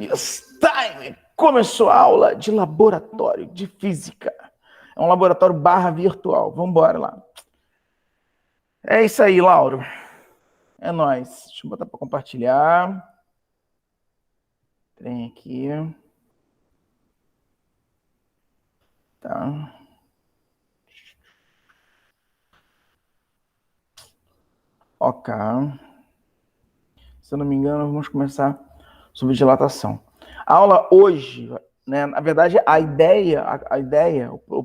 It's time! Começou a aula de laboratório de física. É um laboratório virtual. Vamos embora lá. É isso aí, Lauro. É nóis. Deixa eu botar para compartilhar. Tem aqui. Tá. Ok. Se eu não me engano, vamos começar sobre dilatação. A aula hoje, né? Na verdade, a ideia,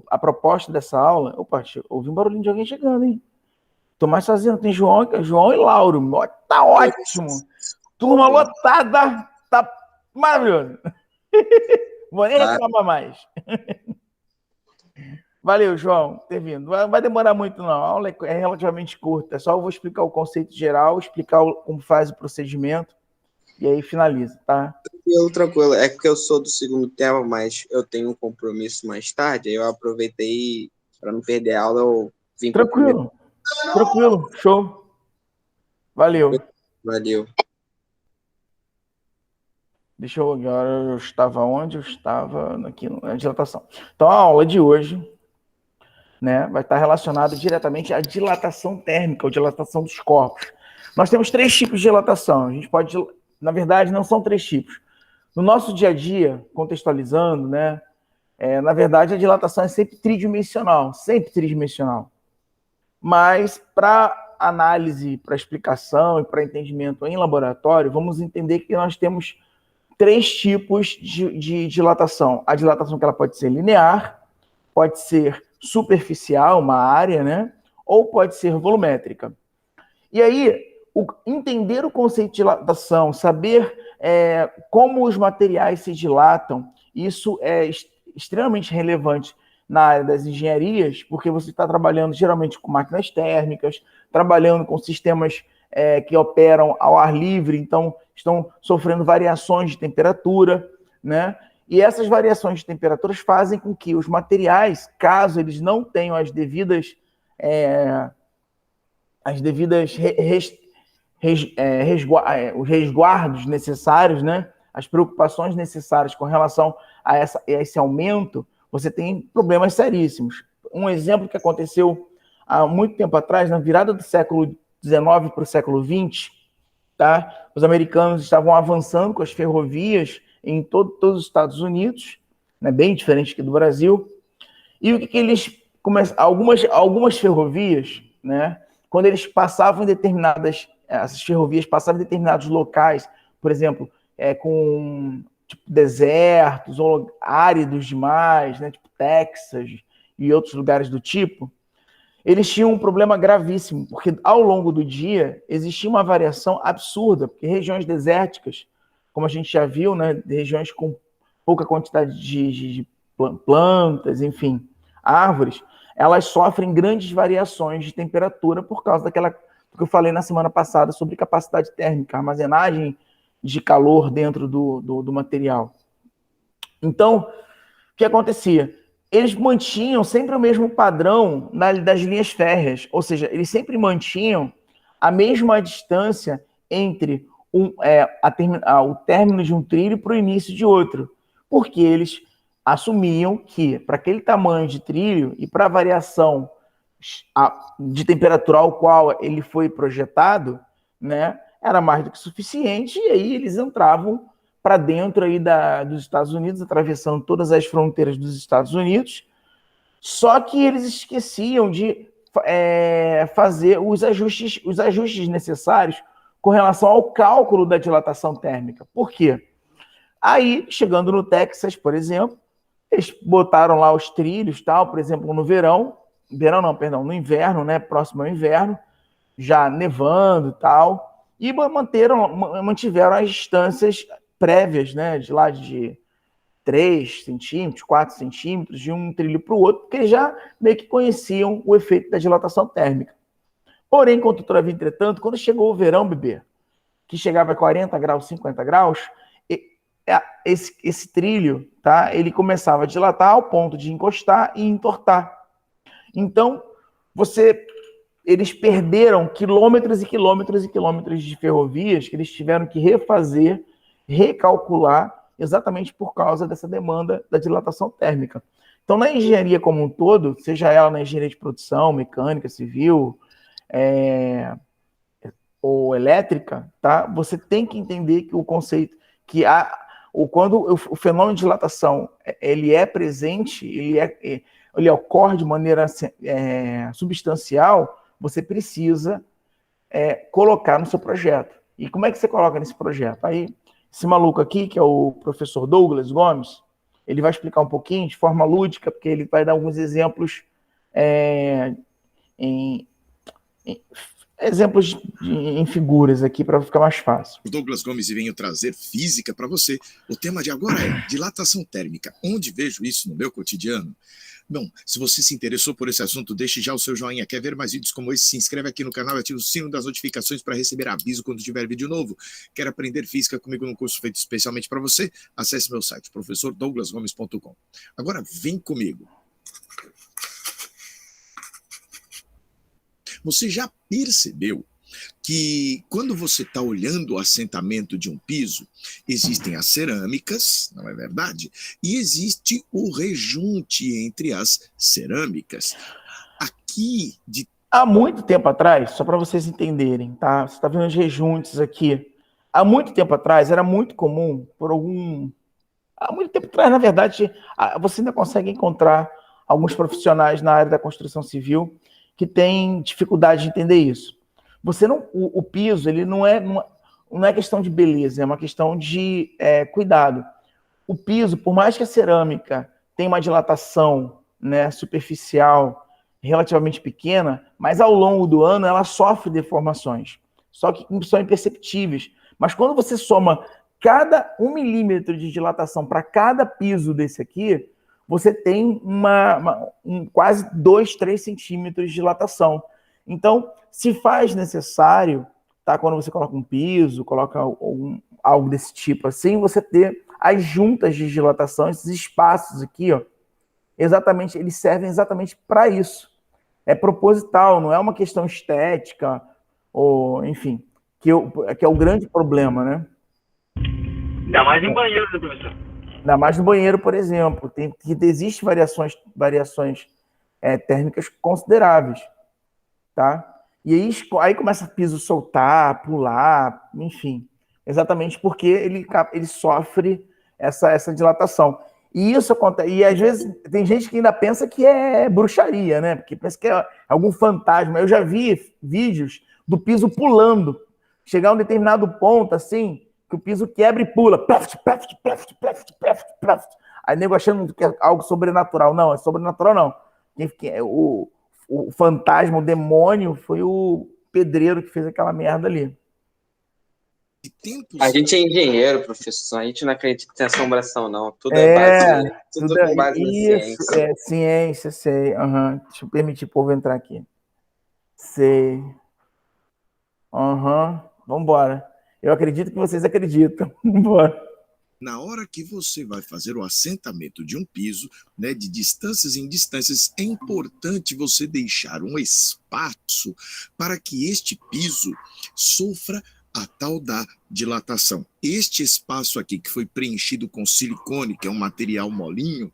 a proposta dessa aula. Opa, ouvi um barulhinho de alguém chegando, hein? Tô mais sozinho, tem João e Lauro. Tá ótimo. Turma lotada. Tá maravilhoso. Vou nem reclamar mais. Valeu, João, por ter vindo. Vai demorar muito, não. A aula é relativamente curta. Só eu vou explicar o conceito geral, explicar como faz o procedimento e aí finaliza, tá? Tranquilo. É porque eu sou do segundo tema, mas eu tenho um compromisso mais tarde. Aí eu aproveitei para não perder a aula. Eu vim para o primeiro. Tranquilo, show. Valeu. Valeu. Deixa eu agora, eu estava onde? Eu estava aqui na dilatação. Então, a aula de hoje, né, vai estar relacionada diretamente à dilatação térmica, ou dilatação dos corpos. Nós temos 3 tipos de dilatação. A gente pode, na verdade, não são 3 tipos. No nosso dia a dia, contextualizando, né, na verdade, a dilatação é sempre tridimensional, Mas, para análise, para explicação e para entendimento em laboratório, vamos entender que nós temos 3 tipos de dilatação. A dilatação que ela pode ser linear, pode ser superficial, uma área, né? Ou pode ser volumétrica. E aí, entender o conceito de dilatação, saber como os materiais se dilatam, isso é extremamente relevante na área das engenharias, porque você está trabalhando geralmente com máquinas térmicas, trabalhando com sistemas que operam ao ar livre, então estão sofrendo variações de temperatura, né? E essas variações de temperaturas fazem com que os materiais, caso eles não tenham os devidos resguardos necessários, né? As preocupações necessárias com relação a esse aumento, você tem problemas seríssimos. Um exemplo que aconteceu há muito tempo atrás, na virada do século XIX para o século XX, tá? Os americanos estavam avançando com as ferrovias em todos os Estados Unidos, né? Bem diferente aqui do Brasil. E o que eles algumas ferrovias, né? Quando eles passavam em essas ferrovias passavam em determinados locais, por exemplo, com tipo, desertos ou áridos demais, né? Tipo Texas e outros lugares do tipo, eles tinham um problema gravíssimo, porque ao longo do dia existia uma variação absurda, porque regiões desérticas, como a gente já viu, né, regiões com pouca quantidade de plantas, enfim, árvores, elas sofrem grandes variações de temperatura por causa daquela que eu falei na semana passada sobre capacidade térmica, armazenagem de calor dentro do material. Então, o que acontecia? Eles mantinham sempre o mesmo padrão das linhas férreas, ou seja, eles sempre mantinham a mesma distância entre o término de um trilho para o início de outro, porque eles assumiam que para aquele tamanho de trilho e para a variação de temperatura ao qual ele foi projetado, né, era mais do que suficiente, e aí eles entravam para dentro aí dos Estados Unidos, atravessando todas as fronteiras dos Estados Unidos, só que eles esqueciam de fazer os ajustes necessários com relação ao cálculo da dilatação térmica. Por quê? Aí, chegando no Texas, por exemplo, eles botaram lá os trilhos, tal, por exemplo, no no inverno, né, próximo ao inverno, já nevando e tal, e mantiveram as distâncias prévias, né, de lá de 3 centímetros, 4 centímetros, de um trilho para o outro, porque já meio que conheciam o efeito da dilatação térmica. Porém, contudo, entretanto, quando chegou o verão, bebê, que chegava a 40 graus, 50 graus, esse trilho, tá, ele começava a dilatar ao ponto de encostar e entortar. Então, eles perderam quilômetros e quilômetros e quilômetros de ferrovias que eles tiveram que refazer, recalcular exatamente por causa dessa demanda da dilatação térmica. Então, na engenharia como um todo, seja ela na engenharia de produção, mecânica, civil, ou elétrica, tá? Você tem que entender que o conceito, que quando o fenômeno de dilatação ele é presente, ele ocorre de maneira substancial, você precisa colocar no seu projeto. E como é que você coloca nesse projeto? Aí, esse maluco aqui, que é o professor Douglas Gomes, ele vai explicar um pouquinho de forma lúdica, porque ele vai dar alguns exemplos exemplos em figuras aqui para ficar mais fácil. O Douglas Gomes e venho trazer física para você. O tema de agora é dilatação térmica. Onde vejo isso no meu cotidiano? Bom, se você se interessou por esse assunto, deixe já o seu joinha. Quer ver mais vídeos como esse? Se inscreve aqui no canal e ative o sino das notificações para receber aviso quando tiver vídeo novo. Quer aprender física comigo num curso feito especialmente para você? Acesse meu site, professordouglasgomes.com. Agora vem comigo. Você já percebeu que quando você está olhando o assentamento de um piso, existem as cerâmicas, não é verdade? E existe o rejunte entre as cerâmicas. Aqui de... Há muito tempo atrás, só para vocês entenderem, tá? Você está vendo os rejuntes aqui. Há muito tempo atrás, era muito comum, há muito tempo atrás, na verdade, você ainda consegue encontrar alguns profissionais na área da construção civil que têm dificuldade de entender isso. O piso, ele não é questão de beleza, é uma questão de cuidado. O piso, por mais que a cerâmica tenha uma dilatação, né, superficial relativamente pequena, mas ao longo do ano ela sofre deformações, só que são imperceptíveis. Mas quando você soma cada 1 milímetro de dilatação para cada piso desse aqui, você tem quase 2, 3 centímetros de dilatação. Então, se faz necessário, tá? Quando você coloca um piso, coloca algo desse tipo assim, você ter as juntas de dilatação, esses espaços aqui, ó, eles servem exatamente para isso. É proposital, não é uma questão estética, ou enfim, que é o grande problema, né? Ainda mais em banheiro, né, professor? Ainda mais no banheiro, por exemplo. Existem variações térmicas consideráveis, tá? E aí começa o piso soltar, pular, enfim. Exatamente porque ele sofre essa dilatação. E isso acontece. E às vezes tem gente que ainda pensa que é bruxaria, né? Porque pensa que é algum fantasma. Eu já vi vídeos do piso pulando. Chegar a um determinado ponto, assim, que o piso quebra e pula. Aí nego achando que é algo sobrenatural. Não, é sobrenatural não. O fantasma, o demônio, foi o pedreiro que fez aquela merda ali. A gente é engenheiro, professor. A gente não acredita em assombração, não. Tudo é base, tudo com base na ciência. É ciência, sei. Uhum. Deixa eu permitir o povo entrar aqui. Sei. Vambora. Eu acredito que vocês acreditam. Vambora. Na hora que você vai fazer o assentamento de um piso, né, de distâncias em distâncias, é importante você deixar um espaço para que este piso sofra a tal da dilatação. Este espaço aqui que foi preenchido com silicone, que é um material molinho,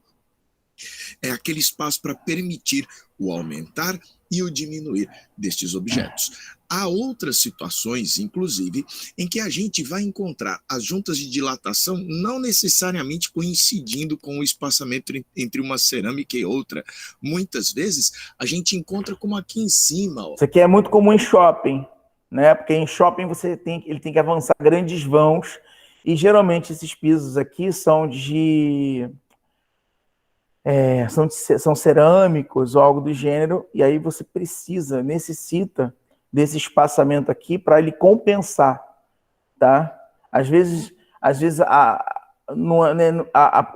é aquele espaço para permitir o aumentar e o diminuir destes objetos. Há outras situações, inclusive, em que a gente vai encontrar as juntas de dilatação não necessariamente coincidindo com o espaçamento entre uma cerâmica e outra. Muitas vezes a gente encontra como aqui em cima. Ó. Isso aqui é muito comum em shopping, né? Porque em shopping ele tem que avançar grandes vãos e geralmente esses pisos aqui são são cerâmicos ou algo do gênero, e aí você necessita desse espaçamento aqui para ele compensar, tá? Às vezes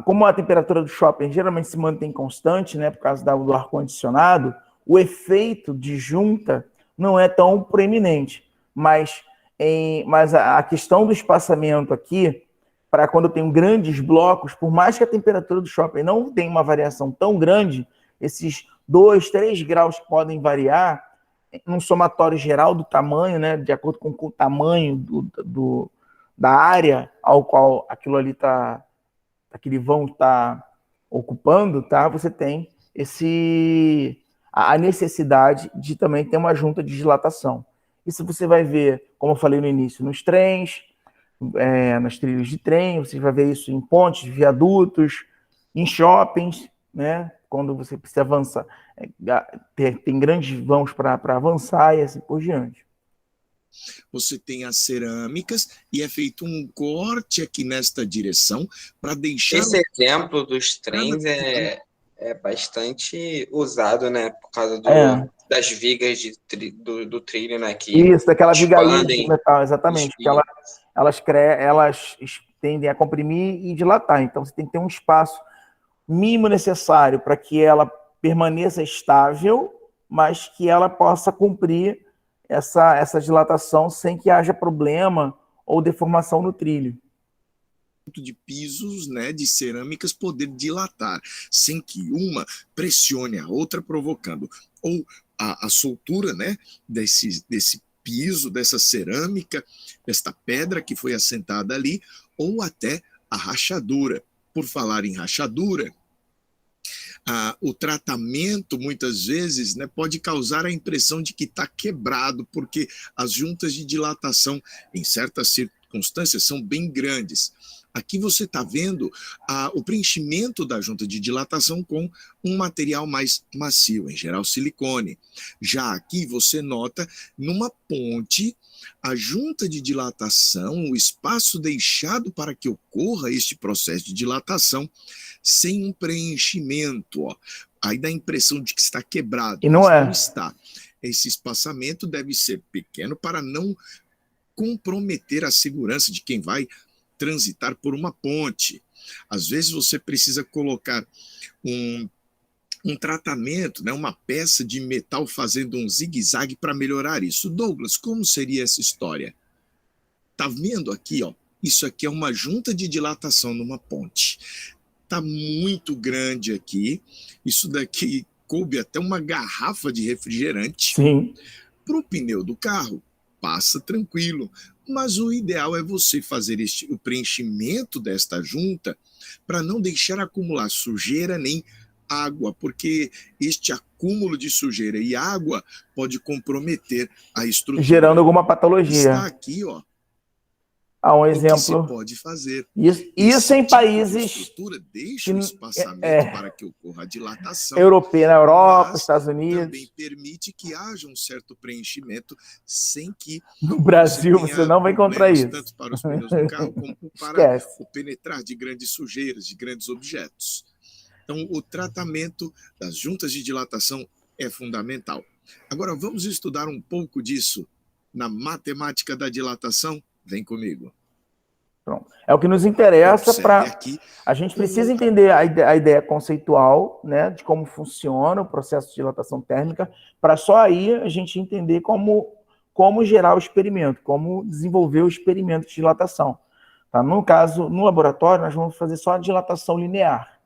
como a temperatura do shopping geralmente se mantém constante, né, por causa do ar-condicionado, o efeito de junta não é tão proeminente, mas a questão do espaçamento aqui, para quando eu tenho grandes blocos, por mais que a temperatura do shopping não tenha uma variação tão grande, esses 2, 3 graus que podem variar, num somatório geral do tamanho, né, de acordo com o tamanho da área ao qual aquilo ali tá, aquele vão está ocupando, tá? Você tem a necessidade de também ter uma junta de dilatação. Isso você vai ver, como eu falei no início, nos trens, nas trilhas de trem, você vai ver isso em pontes, viadutos, em shoppings, né? Quando você precisa avançar, tem grandes vãos para avançar e assim por diante. Você tem as cerâmicas e é feito um corte aqui nesta direção para deixar... Esse exemplo dos trens é bastante usado, né? Por causa das vigas do trilho, né? Que isso, daquela vigarinha de metal, exatamente. Que elas tendem a comprimir e dilatar. Então, você tem que ter um espaço mínimo necessário para que ela permaneça estável, mas que ela possa cumprir essa dilatação sem que haja problema ou deformação no trilho. De pisos, né, de cerâmicas poder dilatar, sem que uma pressione a outra, provocando ou a soltura, né, desse piso, dessa cerâmica, desta pedra que foi assentada ali, ou até a rachadura. Por falar em rachadura, o tratamento, muitas vezes, né, pode causar a impressão de que está quebrado, porque as juntas de dilatação, em certas circunstâncias, são bem grandes. Aqui você está vendo o preenchimento da junta de dilatação com um material mais macio, em geral silicone. Já aqui você nota, numa ponte, a junta de dilatação, o espaço deixado para que ocorra este processo de dilatação, sem um preenchimento. Ó. Aí dá a impressão de que está quebrado. E não é. Não está. Esse espaçamento deve ser pequeno para não comprometer a segurança de quem vai transitar por uma ponte. Às vezes você precisa colocar um tratamento, né, uma peça de metal fazendo um zigue-zague para melhorar isso. Douglas, como seria essa história? Tá vendo aqui, ó? Isso aqui é uma junta de dilatação numa ponte. Tá muito grande aqui. Isso daqui coube até uma garrafa de refrigerante. Sim. Para o pneu do carro, passa tranquilo. Mas o ideal é você fazer o preenchimento desta junta para não deixar acumular sujeira nem água, porque este acúmulo de sujeira e água pode comprometer a estrutura. Gerando alguma patologia. Está aqui, ó. Um exemplo. O que se pode fazer. Isso em países. A estrutura deixa o espaçamento para que ocorra a dilatação. Na Europa, Estados Unidos. Também permite que haja um certo preenchimento sem que. No Brasil você não vai encontrar isso. Tanto para os pneus do carro como para o penetrar de grandes sujeiras, de grandes objetos. Então, o tratamento das juntas de dilatação é fundamental. Agora, vamos estudar um pouco disso na matemática da dilatação? Vem comigo. Pronto. É o que nos interessa para... A gente precisa entender a ideia conceitual, né, de como funciona o processo de dilatação térmica, para só aí a gente entender como gerar o experimento, como desenvolver o experimento de dilatação. Tá? No caso, no laboratório, nós vamos fazer só a dilatação linear.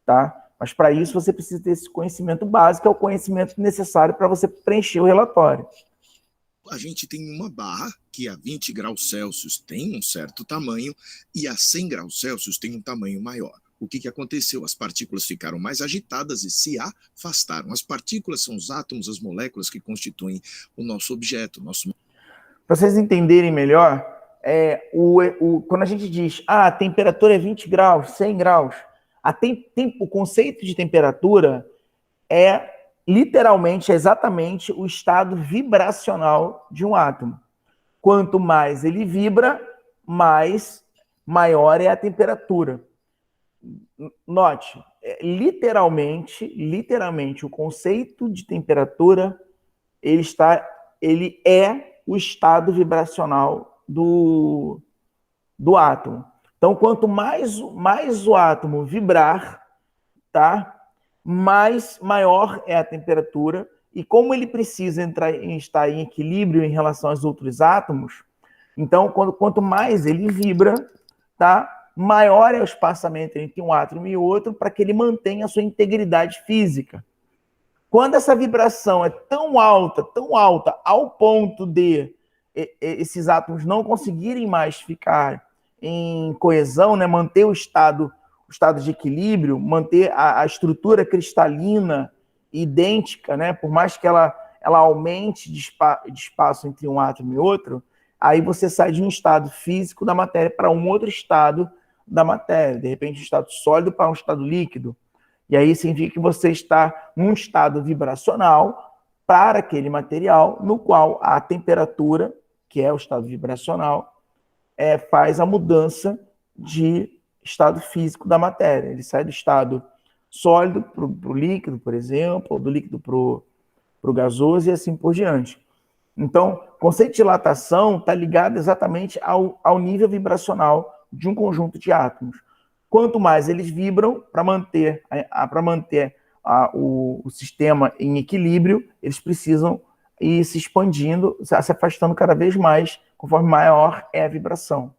Tá? Mas para isso você precisa ter esse conhecimento básico, é o conhecimento necessário para você preencher o relatório. A gente tem uma barra que a 20 graus Celsius tem um certo tamanho e a 100 graus Celsius tem um tamanho maior. O que aconteceu? As partículas ficaram mais agitadas e se afastaram. As partículas são os átomos, as moléculas que constituem o nosso objeto. Para vocês entenderem melhor, quando a gente diz a temperatura é 20 graus, 100 graus, o conceito de temperatura literalmente, exatamente o estado vibracional de um átomo. Quanto mais ele vibra, maior é a temperatura. Note, literalmente, o conceito de temperatura, ele é o estado vibracional do átomo. Então, quanto mais o átomo vibrar, tá? Maior é a temperatura, e como ele precisa estar em equilíbrio em relação aos outros átomos, então, quanto mais ele vibra, tá? Maior é o espaçamento entre um átomo e outro, para que ele mantenha a sua integridade física. Quando essa vibração é tão alta, ao ponto de esses átomos não conseguirem mais ficar em coesão, né, manter o estado de equilíbrio, manter a estrutura cristalina idêntica, né, por mais que ela aumente de espaço entre um átomo e outro, aí você sai de um estado físico da matéria para um outro estado da matéria, de repente um estado sólido para um estado líquido. E aí significa que você está num estado vibracional para aquele material, no qual a temperatura, que é o estado vibracional, faz a mudança de estado físico da matéria. Ele sai do estado sólido para o líquido, por exemplo, ou do líquido para o gasoso e assim por diante. Então, o conceito de dilatação está ligado exatamente ao nível vibracional de um conjunto de átomos. Quanto mais eles vibram, para manter o sistema em equilíbrio, eles precisam ir se expandindo, se afastando cada vez mais, conforme maior é a vibração.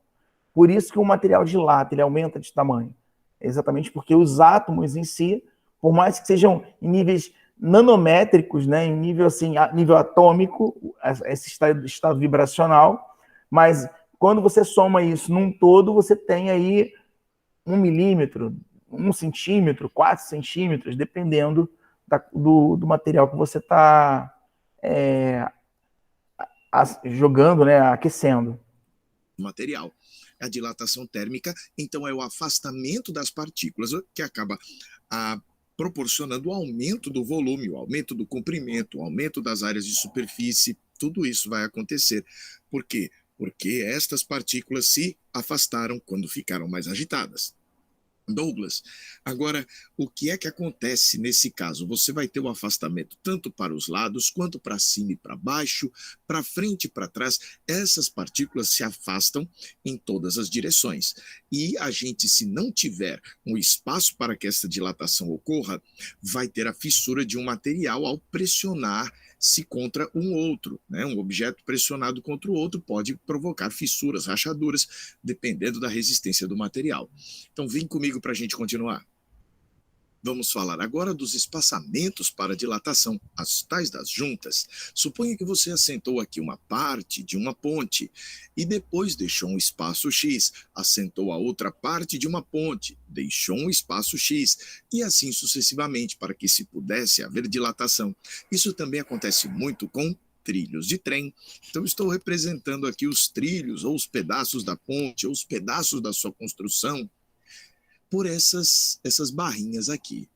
Por isso que o material dilata, ele aumenta de tamanho. Exatamente porque os átomos em si, por mais que sejam em níveis nanométricos, né, em nível, assim, nível atômico, esse estado vibracional, mas quando você soma isso num todo, você tem aí 1 milímetro, 1 centímetro, 4 centímetros, dependendo do material que você está jogando, né, aquecendo. Material. A dilatação térmica, então, é o afastamento das partículas, que acaba proporcionando o aumento do volume, o aumento do comprimento, o aumento das áreas de superfície. Tudo isso vai acontecer. Por quê? Porque estas partículas se afastaram quando ficaram mais agitadas. Douglas, agora, o que é que acontece nesse caso? Você vai ter o afastamento tanto para os lados, quanto para cima e para baixo, para frente e para trás. Essas partículas se afastam em todas as direções. E a gente, se não tiver um espaço para que essa dilatação ocorra, vai ter a fissura de um material ao pressionar-se contra um outro, né? Um objeto pressionado contra o outro pode provocar fissuras, rachaduras, dependendo da resistência do material. Então, vem comigo para a gente continuar. Vamos falar agora dos espaçamentos para dilatação, as tais das juntas. Suponha que você assentou aqui uma parte de uma ponte e depois deixou um espaço X, assentou a outra parte de uma ponte, deixou um espaço X e assim sucessivamente para que se pudesse haver dilatação. Isso também acontece muito com trilhos de trem. Então, estou representando aqui os trilhos ou os pedaços da ponte ou os pedaços da sua construção por essas barrinhas aqui.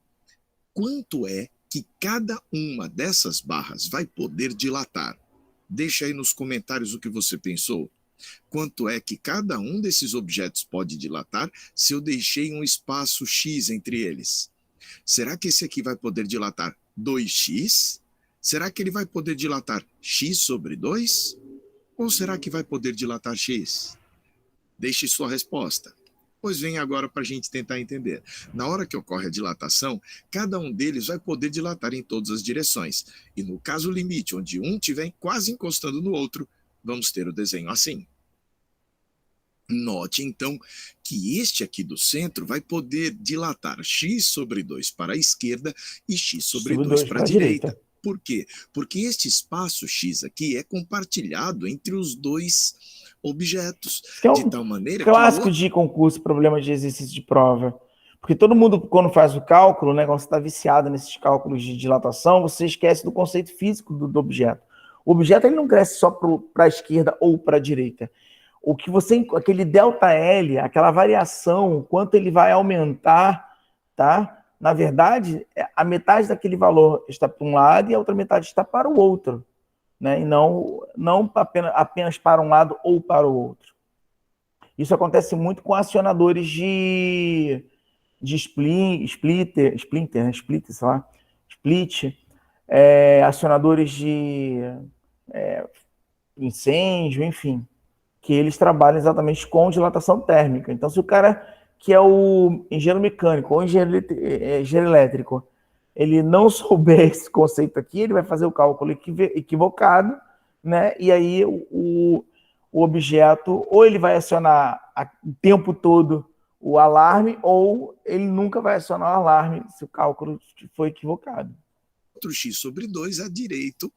Quanto é que cada uma dessas barras vai poder dilatar? Deixa aí nos comentários o que você pensou. Quanto é que cada um desses objetos pode dilatar se eu deixei um espaço X entre eles? Será que esse aqui vai poder dilatar 2x? Será que ele vai poder dilatar x sobre 2? Ou será que vai poder dilatar x? Deixe sua resposta. Pois vem agora para a gente tentar entender. Na hora que ocorre a dilatação, cada um deles vai poder dilatar em todas as direções. E no caso limite, onde um estiver quase encostando no outro, vamos ter o desenho assim. Note, então, que este aqui do centro vai poder dilatar x sobre 2 para a esquerda e x sobre 2 para a direita. Por quê? Porque este espaço x aqui é compartilhado entre os dois objetos, de tal maneira que... Clássico de concurso, problema de exercício de prova. Porque todo mundo, quando faz o cálculo, né, quando você está viciado nesses cálculos de dilatação, você esquece do conceito físico do objeto. O objeto ele não cresce só para a esquerda ou para a direita. O que aquele ΔL, aquela variação, quanto ele vai aumentar, tá? Na verdade, a metade daquele valor está para um lado e a outra metade está para o outro, né? E não apenas para um lado ou para o outro. Isso acontece muito com acionadores de split, acionadores de incêndio, enfim, que eles trabalham exatamente com dilatação térmica. Então, se o cara que é o engenheiro mecânico ou engenheiro elétrico, ele não souber esse conceito aqui, ele vai fazer o cálculo equivocado, né? E aí o objeto, ou ele vai acionar o tempo todo o alarme, ou ele nunca vai acionar o alarme se o cálculo for equivocado. outro x sobre 2 a direito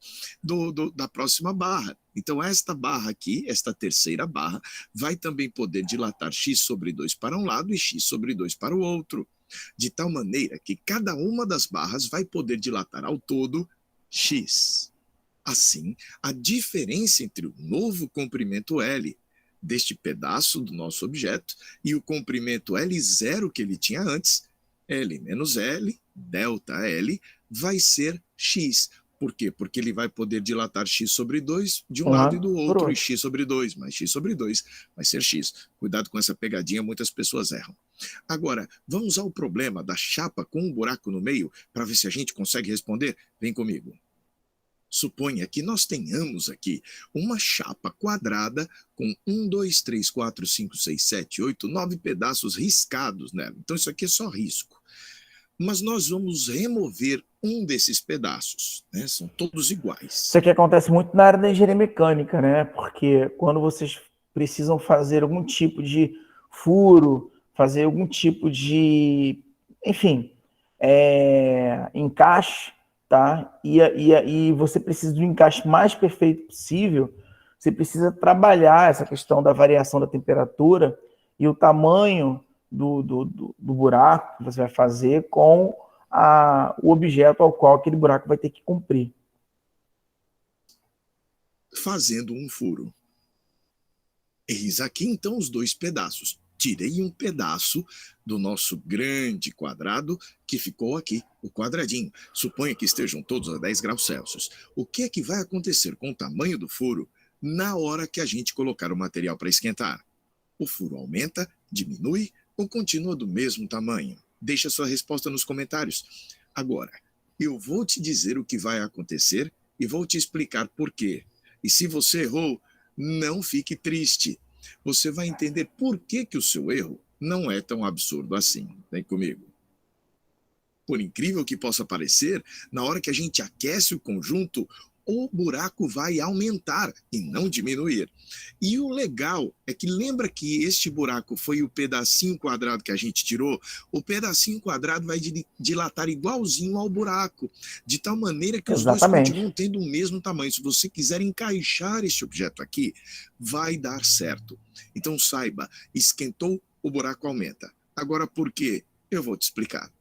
da próxima barra. Então, esta barra aqui, esta terceira barra, vai também poder dilatar x sobre 2 para um lado e x sobre 2 para o outro, de tal maneira que cada uma das barras vai poder dilatar ao todo x. Assim, a diferença entre o novo comprimento L deste pedaço do nosso objeto e o comprimento L0 que ele tinha antes, L menos L, delta L, vai ser x. Por quê? Porque ele vai poder dilatar x sobre 2 de um lado e do outro, e x sobre 2, mais x sobre 2 vai ser x. Cuidado com essa pegadinha, muitas pessoas erram. Agora, vamos ao problema da chapa com um buraco no meio, para ver se a gente consegue responder? Vem comigo. Suponha que nós tenhamos aqui uma chapa quadrada com 1, 2, 3, 4, 5, 6, 7, 8, 9 pedaços riscados nela. Então, isso aqui é só risco. Mas nós vamos remover um desses pedaços, né? São todos iguais. Isso aqui acontece muito na área da engenharia mecânica, né? Porque quando vocês precisam fazer algum tipo de furo, fazer algum tipo de, enfim, encaixe, tá? E você precisa do encaixe mais perfeito possível, você precisa trabalhar essa questão da variação da temperatura e o tamanho do buraco que você vai fazer com o objeto ao qual aquele buraco vai ter que cumprir. Fazendo um furo. Eis aqui então os dois pedaços. Tirei um pedaço do nosso grande quadrado que ficou aqui, o quadradinho. Suponha que estejam todos a 10 graus Celsius. O que é que vai acontecer com o tamanho do furo na hora que a gente colocar o material para esquentar? O furo aumenta, diminui ou continua do mesmo tamanho? Deixa sua resposta nos comentários. Agora, eu vou te dizer o que vai acontecer e vou te explicar por quê. E se você errou, não fique triste. Você vai entender por que o seu erro não é tão absurdo assim. Vem comigo. Por incrível que possa parecer, na hora que a gente aquece o conjunto, o buraco vai aumentar e não diminuir. E o legal é que lembra que este buraco foi o pedacinho quadrado que a gente tirou? O pedacinho quadrado vai dilatar igualzinho ao buraco, de tal maneira que os dois continuam tendo o mesmo tamanho. Se você quiser encaixar este objeto aqui, vai dar certo. Então saiba, esquentou, o buraco aumenta. Agora por quê? Eu vou te explicar.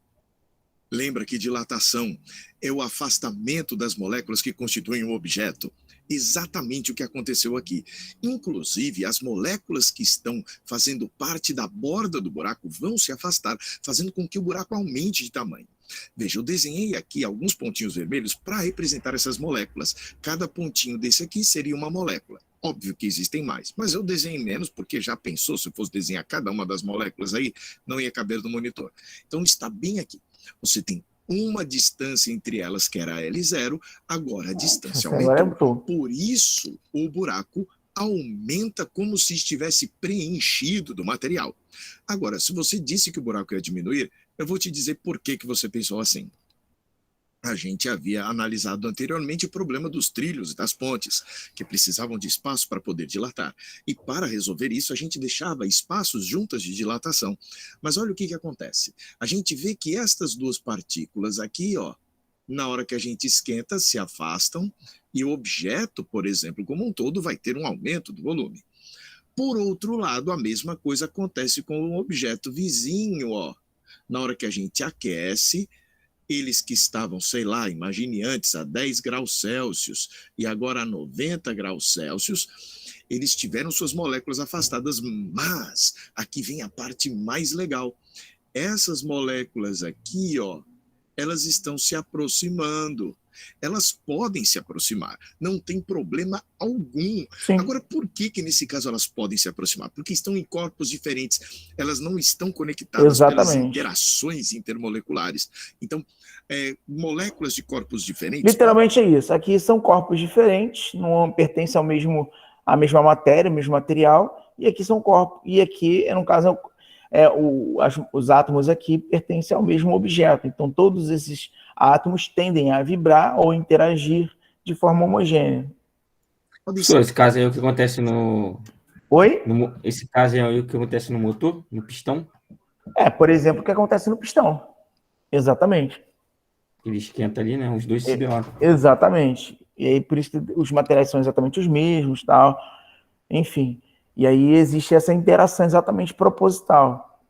Lembra que dilatação é o afastamento das moléculas que constituem o objeto. Exatamente o que aconteceu aqui. Inclusive, as moléculas que estão fazendo parte da borda do buraco vão se afastar, fazendo com que o buraco aumente de tamanho. Veja, eu desenhei aqui alguns pontinhos vermelhos para representar essas moléculas. Cada pontinho desse aqui seria uma molécula. Óbvio que existem mais, mas eu desenhei menos porque já pensou, se eu fosse desenhar cada uma das moléculas aí, não ia caber no monitor. Então está bem aqui. Você tem uma distância entre elas, que era L0, agora a distância aumentou. Por isso, o buraco aumenta como se estivesse preenchido do material. Agora, se você disse que o buraco ia diminuir, eu vou te dizer por que você pensou assim. A gente havia analisado anteriormente o problema dos trilhos e das pontes, que precisavam de espaço para poder dilatar. E para resolver isso, a gente deixava espaços juntas de dilatação. Mas olha o que acontece. A gente vê que estas duas partículas aqui, ó, na hora que a gente esquenta, se afastam, e o objeto, por exemplo, como um todo, vai ter um aumento do volume. Por outro lado, a mesma coisa acontece com o objeto vizinho, ó. Na hora que a gente aquece, eles que estavam, sei lá, imagine antes a 10 graus Celsius e agora a 90 graus Celsius, eles tiveram suas moléculas afastadas, mas aqui vem a parte mais legal. Essas moléculas aqui, ó, elas estão se aproximando. Elas podem se aproximar, não tem problema algum. Sim. Agora, por que nesse caso elas podem se aproximar? Porque estão em corpos diferentes, elas não estão conectadas pelas interações intermoleculares. Então, moléculas de corpos diferentes... Literalmente é isso. Aqui são corpos diferentes, não pertencem à mesma matéria, ao mesmo material, e aqui são corpos, e aqui, no caso, os átomos aqui pertencem ao mesmo objeto. Então, todos esses átomos tendem a vibrar ou interagir de forma homogênea. Esse caso aí é o que acontece no... Oi? Esse caso aí é o que acontece no motor, no pistão? Por exemplo, o que acontece no pistão. Exatamente. Ele esquenta ali, né? Os dois se derrotam. Exatamente. E aí, por isso que os materiais são exatamente os mesmos, tal. Enfim. E aí existe essa interação exatamente proposital.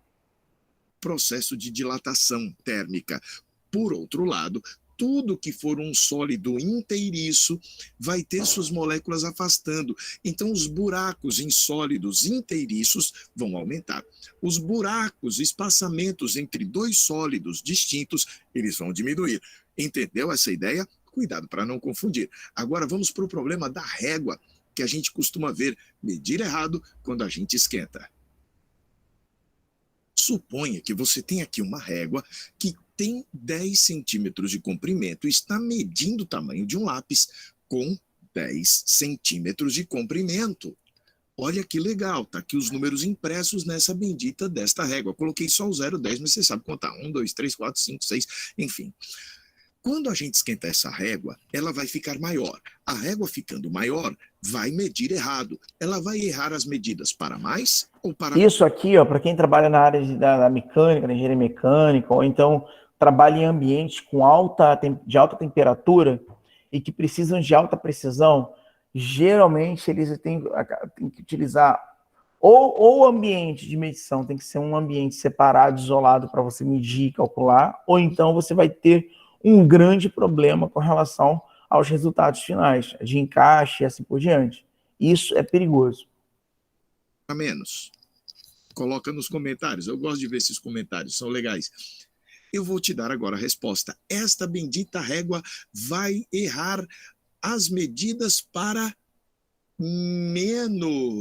Processo de dilatação térmica. Por outro lado, tudo que for um sólido inteiriço vai ter suas moléculas afastando. Então, os buracos em sólidos inteiriços vão aumentar. Os buracos, espaçamentos entre dois sólidos distintos, eles vão diminuir. Entendeu essa ideia? Cuidado para não confundir. Agora, vamos para o problema da régua, que a gente costuma ver medir errado quando a gente esquenta. Suponha que você tem aqui uma régua que tem 10 centímetros de comprimento e está medindo o tamanho de um lápis com 10 centímetros de comprimento. Olha que legal, tá aqui os números impressos nessa bendita desta régua. Coloquei só o 0, 10, mas você sabe contar. 1, 2, 3, 4, 5, 6, enfim. Quando a gente esquenta essa régua, ela vai ficar maior. A régua ficando maior, vai medir errado. Ela vai errar as medidas para mais ou para menos. Isso aqui, ó, para quem trabalha na área da mecânica, da engenharia mecânica, ou então trabalha em ambientes com de alta temperatura e que precisam de alta precisão, geralmente eles têm que utilizar ou o ambiente de medição tem que ser um ambiente separado, isolado para você medir e calcular, ou então você vai ter um grande problema com relação aos resultados finais, de encaixe e assim por diante. Isso é perigoso. A menos. Coloca nos comentários. Eu gosto de ver esses comentários, são legais. Eu vou te dar agora a resposta. Esta bendita régua vai errar as medidas para menos.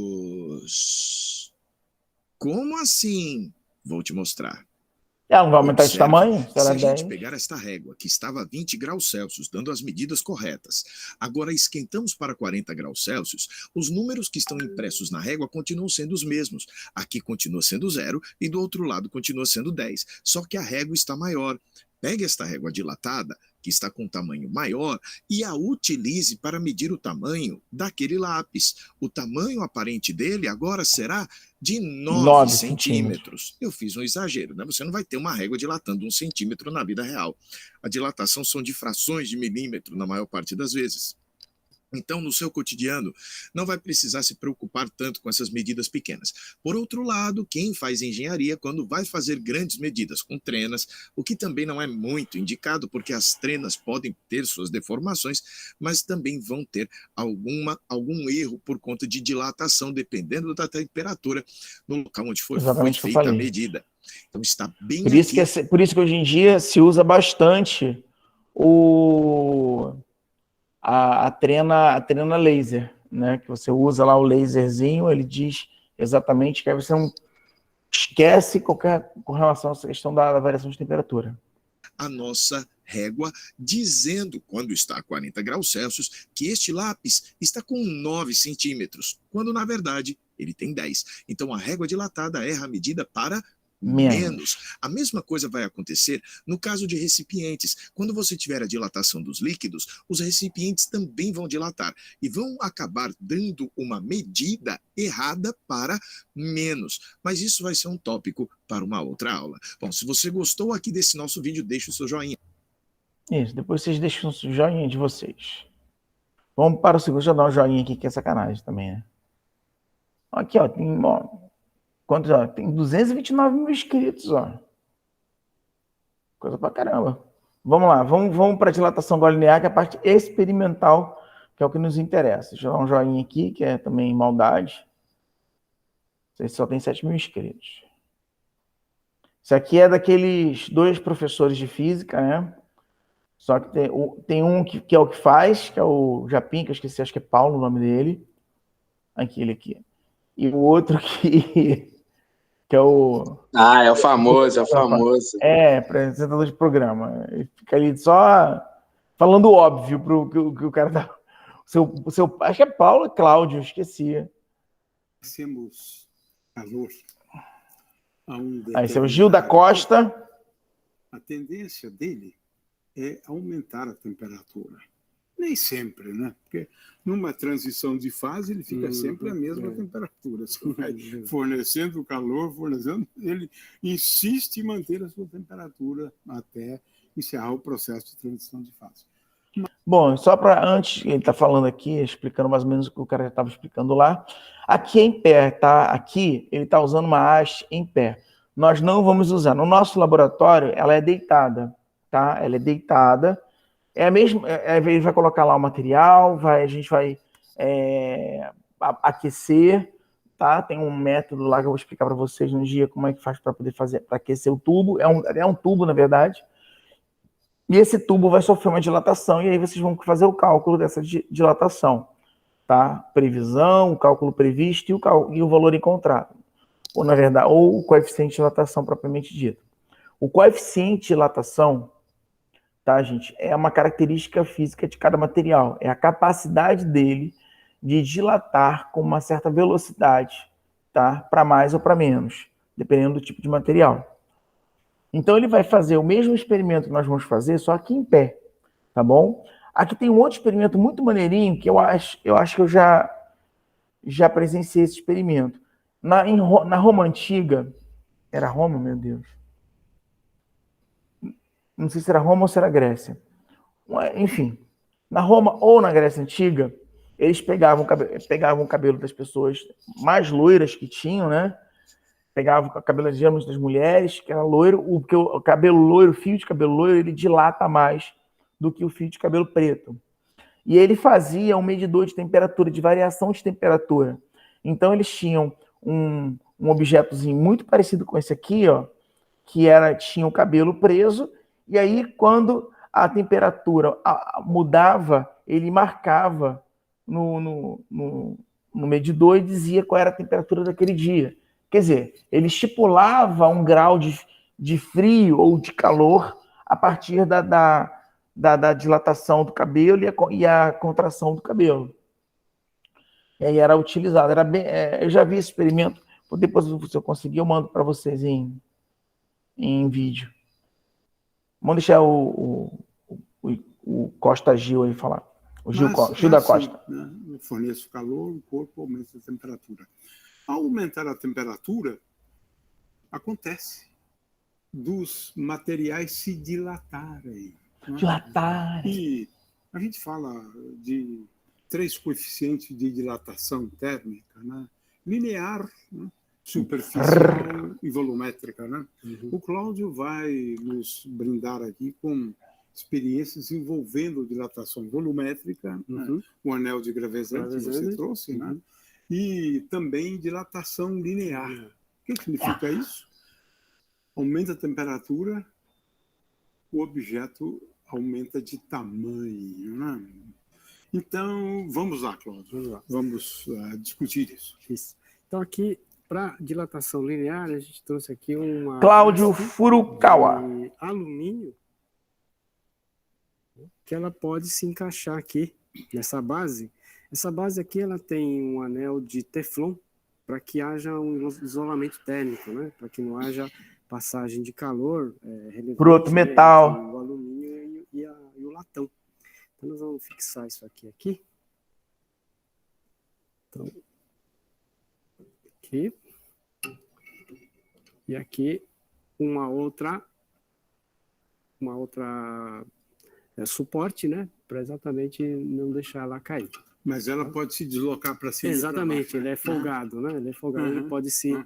Como assim? Vou te mostrar. Ela não vai aumentar de Observe, tamanho? se a gente 10. pegar esta régua, que estava a 20 graus Celsius, dando as medidas corretas, agora esquentamos para 40 graus Celsius, os números que estão impressos na régua continuam sendo os mesmos. Aqui continua sendo 0 e do outro lado continua sendo 10. Só que a régua está maior. Pegue esta régua dilatada, que está com um tamanho maior, e a utilize para medir o tamanho daquele lápis. O tamanho aparente dele agora será de 9 centímetros. Eu fiz um exagero, né? Você não vai ter uma régua dilatando 1 centímetro na vida real. A dilatação são de frações de milímetro na maior parte das vezes. Então, no seu cotidiano, não vai precisar se preocupar tanto com essas medidas pequenas. Por outro lado, quem faz engenharia, quando vai fazer grandes medidas com trenas, o que também não é muito indicado, porque as trenas podem ter suas deformações, mas também vão ter algum erro por conta de dilatação, dependendo da temperatura no local onde foi feita a medida. Então, está bem por isso que hoje em dia se usa bastante a trena laser, né? Que você usa lá o laserzinho, ele diz exatamente que aí você não esquece qualquer com relação a essa questão da variação de temperatura. A nossa régua dizendo, quando está a 40 graus Celsius, que este lápis está com 9 centímetros, quando na verdade ele tem 10. Então a régua dilatada erra a medida para menos. A mesma coisa vai acontecer no caso de recipientes. Quando você tiver a dilatação dos líquidos, os recipientes também vão dilatar e vão acabar dando uma medida errada para menos. Mas isso vai ser um tópico para uma outra aula. Bom, se você gostou aqui desse nosso vídeo, deixe o seu joinha. Isso, depois vocês deixam o joinha de vocês. Vamos para o segundo, deixa eu dar um joinha aqui, que é sacanagem também, né? Aqui, ó, quantos, ó? Tem 229 mil inscritos, ó. Coisa pra caramba. Vamos lá, vamos para a dilatação linear, que é a parte experimental, que é o que nos interessa. Deixa eu dar um joinha aqui, que é também maldade. Vocês só tem 7 mil inscritos. Isso aqui é daqueles 2 professores de física, né? Só que tem um que é o que faz, que é o Japim, que eu esqueci, acho que é Paulo o nome dele. Aquele aqui. E o outro que é o... Ah, é o famoso, é o famoso. É, apresentador de programa. Ele fica ali só falando óbvio pro que o cara tá... acho que é Paulo e Cláudio, esqueci. Temos calor. Aí, esse é o Gil da Costa. A tendência dele é aumentar a temperatura. Nem sempre, né? Porque numa transição de fase ele fica sempre a mesma temperatura. Você vai fornecendo calor, ele insiste em manter a sua temperatura até encerrar o processo de transição de fase. Bom, só para antes, ele está falando aqui, explicando mais ou menos o que o cara já estava explicando lá. Aqui é em pé, tá? Aqui ele está usando uma haste em pé. Nós não vamos usar. No nosso laboratório, ela é deitada, tá? Ela é deitada. É a mesma. Ele vai colocar lá o material, a gente vai aquecer, tá? Tem um método lá que eu vou explicar para vocês no dia como é que faz para poder fazer, para aquecer o tubo. É um tubo, na verdade. E esse tubo vai sofrer uma dilatação, e aí vocês vão fazer o cálculo dessa dilatação, tá? Previsão, o cálculo previsto e o valor encontrado. Ou, na verdade, ou o coeficiente de dilatação propriamente dito. O coeficiente de dilatação, tá, gente, é uma característica física de cada material. É a capacidade dele de dilatar com uma certa velocidade, tá? Para mais ou para menos, dependendo do tipo de material. Então, ele vai fazer o mesmo experimento que nós vamos fazer, só que em pé, tá bom? Aqui tem um outro experimento muito maneirinho, que eu acho que eu já presenciei esse experimento. Na Roma Antiga, era Roma, meu Deus? Não sei se era Roma ou se era Grécia. Enfim, na Roma ou na Grécia Antiga, eles pegavam o cabelo das pessoas mais loiras que tinham, né? Pegavam o cabelo geralmente das mulheres, que era loiro, porque o cabelo loiro, o fio de cabelo loiro, ele dilata mais do que o fio de cabelo preto. E ele fazia um medidor de temperatura, de variação de temperatura. Então, eles tinham um objetozinho muito parecido com esse aqui, ó, que tinha o cabelo preso, e aí, quando a temperatura mudava, ele marcava no medidor e dizia qual era a temperatura daquele dia. Quer dizer, ele estipulava um grau de frio ou de calor a partir da dilatação do cabelo e a contração do cabelo. E aí era utilizado. Eu já vi esse experimento, depois, se eu conseguir, eu mando para vocês em vídeo. Vamos deixar o Costa Gil aí falar. O Gil da Costa. Né? Eu forneço calor, o corpo aumenta a temperatura. Ao aumentar a temperatura, acontece dos materiais se dilatarem. Né? Dilatarem. E a gente fala de 3 coeficientes de dilatação térmica, né? Linear, né? Superficial e volumétrica. Né? O Cláudio vai nos brindar aqui com experiências envolvendo dilatação volumétrica, né? O anel de Gravesend que você trouxe, né? E também dilatação linear. O que significa isso? Aumenta a temperatura, o objeto aumenta de tamanho. Né? Então, vamos lá, Cláudio. Vamos discutir isso. Então, aqui, para dilatação linear, a gente trouxe aqui uma... Cláudio Furukawa. De alumínio, que ela pode se encaixar aqui nessa base. Essa base aqui ela tem um anel de Teflon para que haja um isolamento térmico, né? Para que não haja passagem de calor para outro metal, o alumínio e o latão. Então nós vamos fixar isso aqui. Então, aqui e aqui uma outra suporte, né? Para exatamente não deixar ela cair. Mas ela pode se deslocar para cima. Exatamente, e para baixo. Ele é folgado, né? Ele é folgado, ele pode se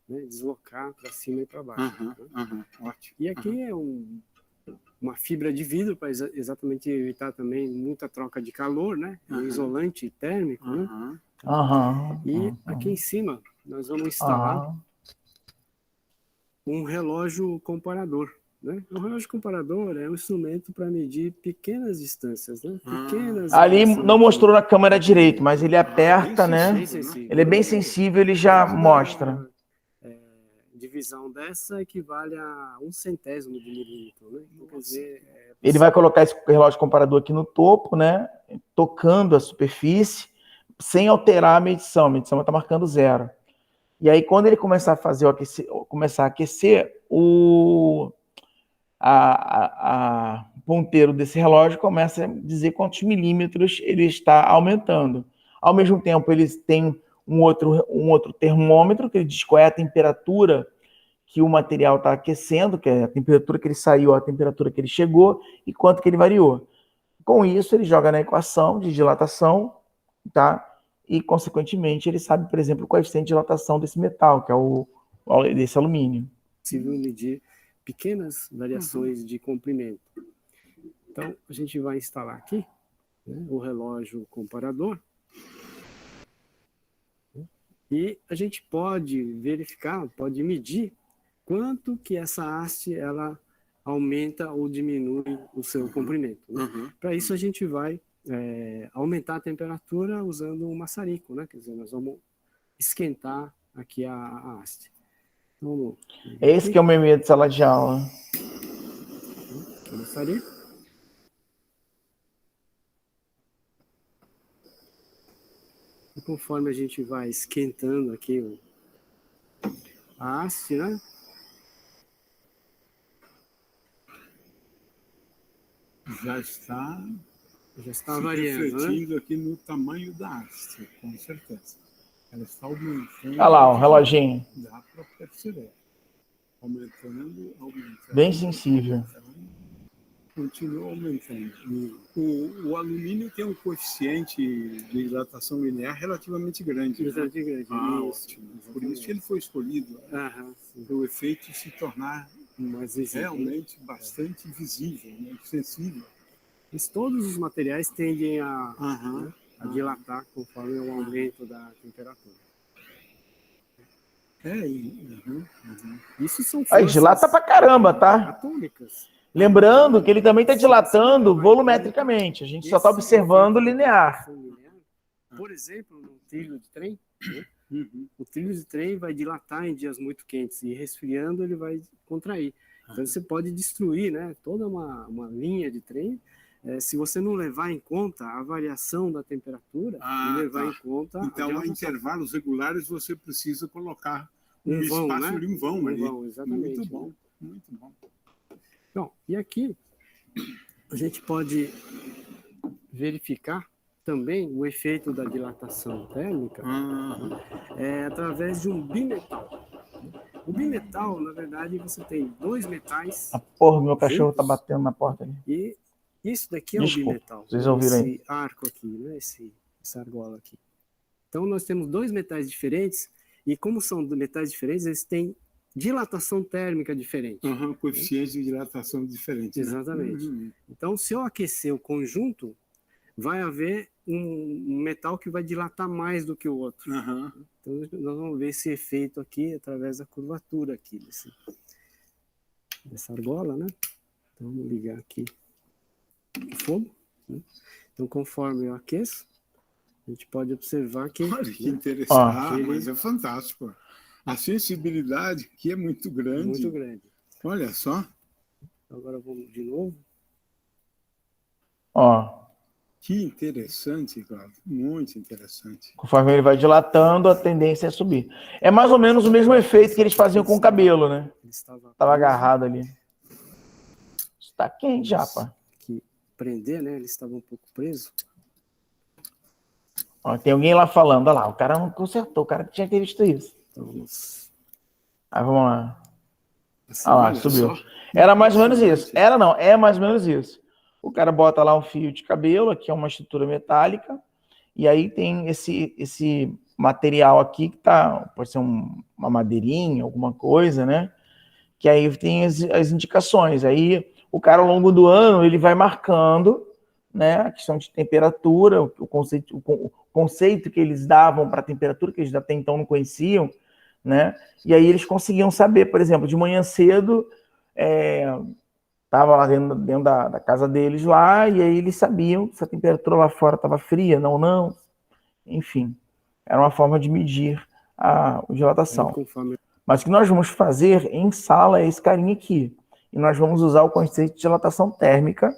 deslocar para cima e para baixo. Ótimo. E aqui é uma fibra de vidro para exatamente evitar também muita troca de calor, né? Um isolante térmico, né? E aqui em cima nós vamos instalar um relógio comparador. Né? O relógio comparador é um instrumento para medir pequenas distâncias, né? Ali não mostrou na câmera direito, mas ele aperta, né? Ele é bem sensível, ele já mostra. Divisão dessa equivale a 1/100 de milímetro, né? Então, quer dizer, ele vai colocar esse relógio comparador aqui no topo, né? Tocando a superfície, sem alterar a medição. A medição está marcando 0. E aí, quando ele começar a aquecer, o ponteiro desse relógio começa a dizer quantos milímetros ele está aumentando. Ao mesmo tempo, eles têm um outro termômetro que ele diz qual é a temperatura que o material está aquecendo, que é a temperatura que ele saiu, a temperatura que ele chegou e quanto que ele variou. Com isso, ele joga na equação de dilatação, tá? E, consequentemente, ele sabe, por exemplo, o coeficiente de dilatação desse metal, que é desse alumínio. É possível medir pequenas variações de comprimento. Então, a gente vai instalar aqui, né, o relógio comparador. E a gente pode verificar, pode medir quanto que essa haste ela aumenta ou diminui o seu comprimento. Né? Para isso, a gente vai aumentar a temperatura usando um maçarico, né? Quer dizer, nós vamos esquentar aqui a haste. Então, esse que é o meu medo de sala de aula. Aqui o maçarico. E conforme a gente vai esquentando aqui a haste, né? Já está variando, refletindo, né? Aqui no tamanho da haste, com certeza. Ela está aumentando. Olha lá, o reloginho. Dá para perceber. Aumentando. Bem sensível. Continua aumentando. O alumínio tem um coeficiente de dilatação linear relativamente grande. Relativamente grande. Ótimo. Por isso ele foi escolhido. Para o efeito se tornar realmente bastante visível, né? Sensível. Mas todos os materiais tendem a dilatar conforme o aumento da temperatura. Isso são forças dilata pra caramba, tá? Atômicas. Lembrando que ele também está dilatando volumetricamente. A gente só está observando linear. Por exemplo, no trilho de trem, né? O trilho de trem vai dilatar em dias muito quentes e resfriando ele vai contrair. Então você pode destruir, né, toda uma linha de trem se você não levar em conta a variação da temperatura e levar em conta... Então, a intervalos regulares, você precisa colocar um vão, espaço, né? De um vão ali. Exatamente. Muito bom, muito bom. Bom, e aqui a gente pode verificar também o efeito da dilatação térmica através de um bimetal. O bimetal, na verdade, você tem dois metais... Meu cachorro está batendo na porta ali. E isso daqui é o bimetal. Vocês ouviram aí? Esse arco aqui, né? Essa argola aqui. Então, nós temos dois metais diferentes e como são metais diferentes, eles têm dilatação térmica diferente. Coeficiente de dilatação diferente. Exatamente. Né? Então, se eu aquecer o conjunto, vai haver um metal que vai dilatar mais do que o outro. Então, nós vamos ver esse efeito aqui através da curvatura aqui dessa argola, né? Então, vamos ligar aqui o fogo. Né? Então, conforme eu aqueço, a gente pode observar que... Olha que interessante. Mas é fantástico. A sensibilidade aqui é muito grande. Muito grande. Olha só. Agora vamos de novo. Que interessante, Cláudio. Muito interessante. Conforme ele vai dilatando, a tendência é subir. É mais ou menos o mesmo efeito que eles faziam com o cabelo, né? Estava agarrado ali. Está quente já, pá. Que prender, né? Ele estava um pouco preso. Tem alguém lá falando. Olha lá, o cara não consertou. O cara tinha que ter visto isso. Então, vamos lá. Olha lá, subiu. Era mais ou menos isso. Era não, é mais ou menos isso. O cara bota lá um fio de cabelo, aqui é uma estrutura metálica, e aí tem esse material aqui que pode ser uma madeirinha, alguma coisa, né? Que aí tem as indicações. Aí o cara, ao longo do ano, ele vai marcando, né, a questão de temperatura, o conceito que eles davam para a temperatura, que eles até então não conheciam, né? E aí eles conseguiam saber, por exemplo, de manhã cedo, estava lá dentro da casa deles lá, e aí eles sabiam se a temperatura lá fora estava fria, não. Enfim, era uma forma de medir a dilatação. Mas o que nós vamos fazer em sala é esse carinha aqui. E nós vamos usar o conceito de dilatação térmica,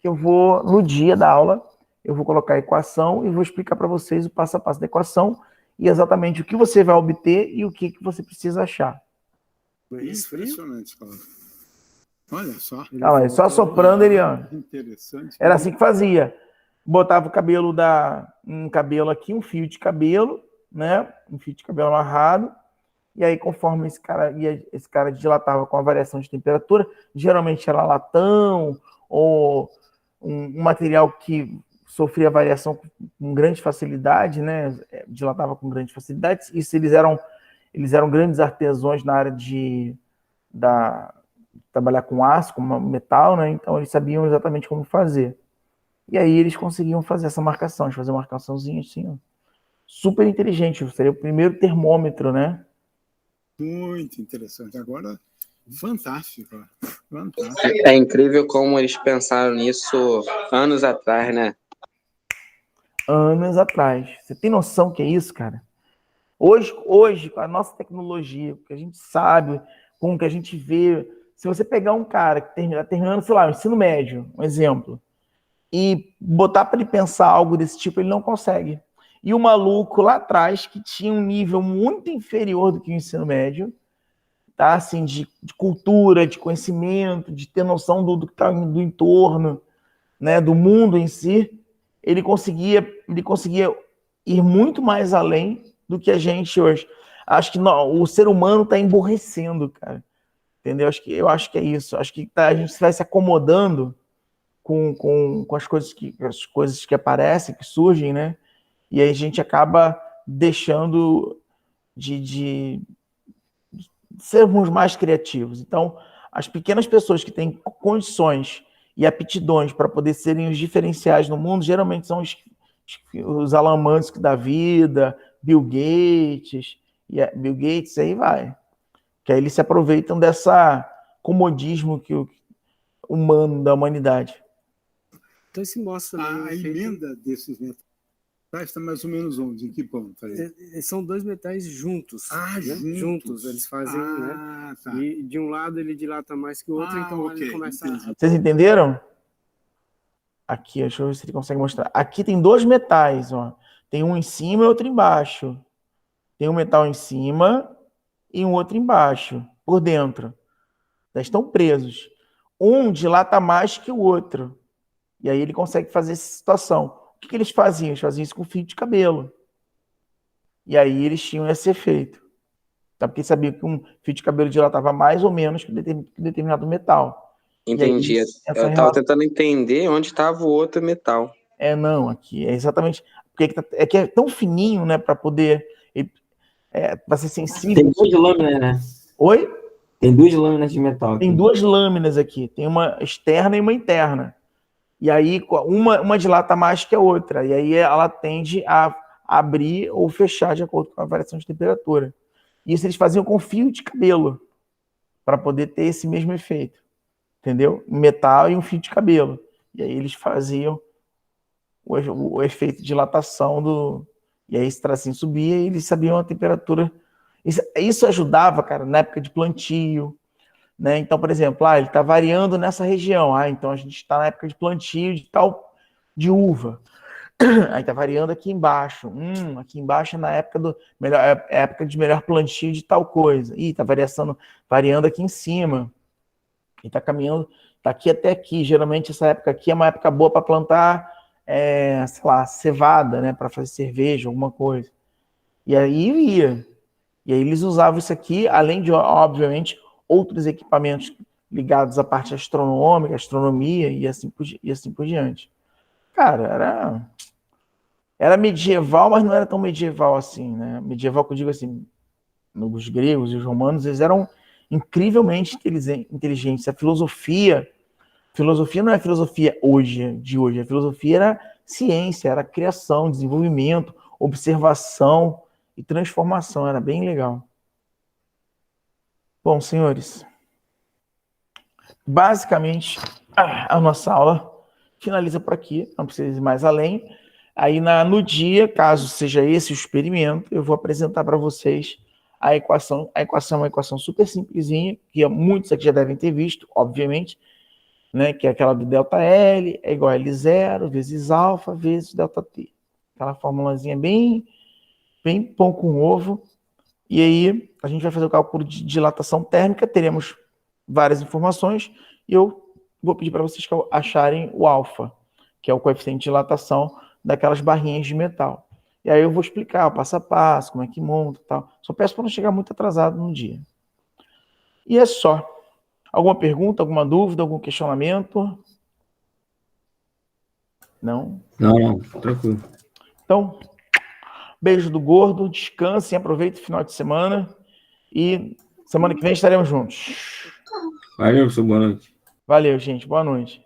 que eu vou, no dia da aula, eu vou colocar a equação e vou explicar para vocês o passo a passo da equação e exatamente o que você vai obter e o que você precisa achar. Impressionante, Cláudio. Olha só. Só soprando ele. Interessante. Era assim que fazia. Botava um cabelo aqui, um fio de cabelo, né? Um fio de cabelo amarrado. E aí, conforme esse cara dilatava com a variação de temperatura, geralmente era latão ou um material que sofria variação com grande facilidade, né? Dilatava com grande facilidade. Isso eles eram grandes artesãos na área de trabalhar com aço, com metal, né? Então eles sabiam exatamente como fazer. E aí eles conseguiam fazer essa marcação, fazer uma marcaçãozinha assim, ó. Super inteligente, seria o primeiro termômetro, né? Muito interessante. Agora, fantástico. É incrível como eles pensaram nisso anos atrás, né? Anos atrás. Você tem noção que é isso, cara? Hoje, com a nossa tecnologia, o que a gente sabe, com o que a gente vê, se você pegar um cara que está terminando, sei lá, o ensino médio, um exemplo, e botar para ele pensar algo desse tipo, ele não consegue. E o maluco lá atrás, que tinha um nível muito inferior do que o ensino médio, tá? Assim, de cultura, de conhecimento, de ter noção do que está do entorno, né? Do mundo em si, ele conseguia ir muito mais além do que a gente hoje. Acho que o ser humano está emborrecendo, cara. Entendeu? Eu acho que é isso. Acho que a gente vai se acomodando com as coisas que aparecem, que surgem, né? E aí a gente acaba deixando de sermos mais criativos. Então, as pequenas pessoas que têm condições e aptidões para poder serem os diferenciais no mundo, geralmente são os Elon Musk da vida, Bill Gates, aí vai. Que aí eles se aproveitam dessa comodismo humano da humanidade. Então isso mostra... A emenda desses metais está mais ou menos onde? Em que ponto? São dois metais juntos. Né? Juntos. Eles fazem, né? Tá. E de um lado ele dilata mais que o outro, então ele começa a... Vocês entenderam? Aqui, deixa eu ver se ele consegue mostrar. Aqui tem dois metais, ó. Tem um em cima e outro embaixo. Tem um metal em cima e um outro embaixo, por dentro. Eles estão presos. Um dilata mais que o outro. E aí ele consegue fazer essa situação. O que eles faziam? Eles faziam isso com fio de cabelo. E aí eles tinham esse efeito. Tá? Porque sabia que um fio de cabelo dilatava mais ou menos que determinado metal. Entendi. Aí, eu estava tentando entender onde estava o outro metal. Não, aqui é exatamente... Porque é que é tão fininho, né, para poder... para ser sensível. Tem duas lâminas, né? Oi? Tem duas lâminas de metal aqui. Tem duas lâminas aqui. Tem uma externa e uma interna. E aí, uma dilata mais que a outra. E aí, ela tende a abrir ou fechar de acordo com a variação de temperatura. Isso eles faziam com fio de cabelo, para poder ter esse mesmo efeito. Entendeu? Um metal e um fio de cabelo. E aí, eles faziam o efeito de dilatação E aí, esse tracinho subia e eles sabiam a temperatura. Isso ajudava, cara, na época de plantio. Né? Então, por exemplo, ele está variando nessa região. Então a gente está na época de plantio de uva. Aí está variando aqui embaixo. Aqui embaixo é na época época de melhor plantio de tal coisa. Está variando aqui em cima. E está caminhando daqui até aqui. Geralmente essa época aqui é uma época boa para plantar, sei lá, cevada, né? Para fazer cerveja, alguma coisa. E aí ia. E aí eles usavam isso aqui, além de, obviamente, outros equipamentos ligados à parte astronômica, astronomia e assim por diante. Cara, era medieval, mas não era tão medieval assim, né? Medieval que eu digo assim, os gregos e os romanos, eles eram incrivelmente inteligentes. A filosofia não é filosofia de hoje. A filosofia era ciência, era criação, desenvolvimento, observação e transformação. Era bem legal. Bom, senhores, basicamente a nossa aula finaliza por aqui, não precisa ir mais além. Aí no dia, caso seja esse o experimento, eu vou apresentar para vocês a equação. A equação é uma equação super simplesinha, que muitos aqui já devem ter visto, obviamente, né, que é aquela do ΔL é igual a L0 vezes alfa vezes ΔT. Aquela formulazinha bem pão com ovo. E aí, a gente vai fazer o cálculo de dilatação térmica, teremos várias informações, e eu vou pedir para vocês acharem o alfa, que é o coeficiente de dilatação daquelas barrinhas de metal. E aí eu vou explicar o passo a passo, como é que monta e tal. Só peço para não chegar muito atrasado no dia. E é só. Alguma pergunta, alguma dúvida, algum questionamento? Não? Não, tranquilo. Então, beijo do gordo, descansem, aproveitem o final de semana e semana que vem estaremos juntos. Valeu, professor, boa noite. Valeu, gente, boa noite.